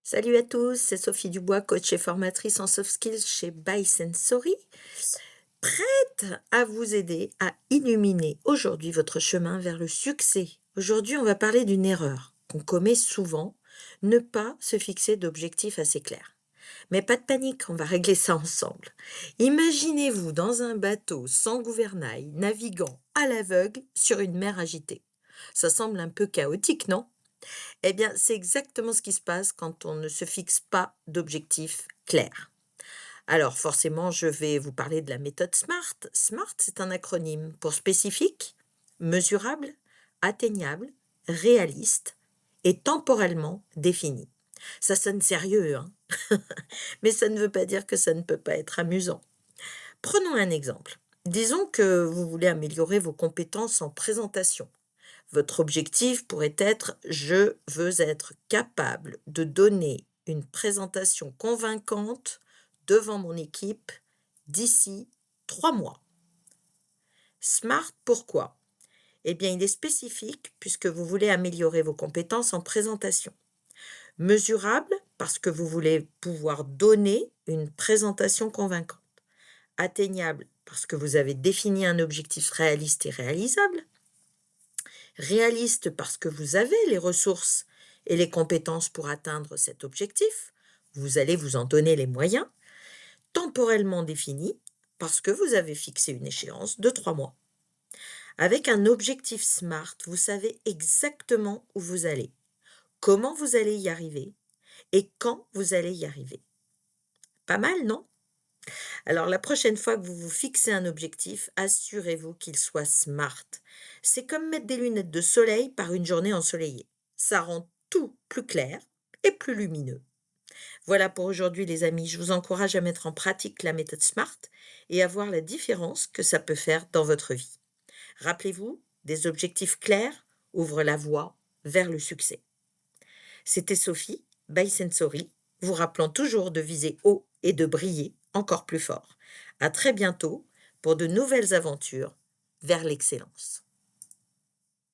Salut à tous, c'est Sophie Dubois, coach et formatrice en soft skills chez By Sensory, prête à vous aider à illuminer aujourd'hui votre chemin vers le succès. Aujourd'hui, on va parler d'une erreur qu'on commet souvent, ne pas se fixer d'objectifs assez clairs. Mais pas de panique, on va régler ça ensemble. Imaginez-vous dans un bateau sans gouvernail, naviguant à l'aveugle sur une mer agitée. Ça semble un peu chaotique, non? Eh bien, c'est exactement ce qui se passe quand on ne se fixe pas d'objectifs clairs. Alors, forcément, je vais vous parler de la méthode SMART. SMART, c'est un acronyme pour spécifique, mesurable, atteignable, réaliste et temporellement défini. Ça sonne sérieux, hein? Mais ça ne veut pas dire que ça ne peut pas être amusant. Prenons un exemple. Disons que vous voulez améliorer vos compétences en présentation. Votre objectif pourrait être: «Je veux être capable de donner une présentation convaincante devant mon équipe d'ici 3 mois». SMART, pourquoi? Eh bien, il est spécifique puisque vous voulez améliorer vos compétences en présentation. Mesurable, parce que vous voulez pouvoir donner une présentation convaincante. Atteignable, parce que vous avez défini un objectif réaliste et réalisable. Réaliste parce que vous avez les ressources et les compétences pour atteindre cet objectif. Vous allez vous en donner les moyens. Temporellement défini parce que vous avez fixé une échéance de 3 mois. Avec un objectif SMART, vous savez exactement où vous allez, comment vous allez y arriver et quand vous allez y arriver. Pas mal, non? Alors la prochaine fois que vous vous fixez un objectif, assurez-vous qu'il soit SMART. C'est comme mettre des lunettes de soleil par une journée ensoleillée. Ça rend tout plus clair et plus lumineux. Voilà pour aujourd'hui les amis, je vous encourage à mettre en pratique la méthode SMART et à voir la différence que ça peut faire dans votre vie. Rappelez-vous, des objectifs clairs ouvrent la voie vers le succès. C'était Sophie, by Sensory, vous rappelant toujours de viser haut et de briller encore plus fort. À très bientôt pour de nouvelles aventures vers l'excellence.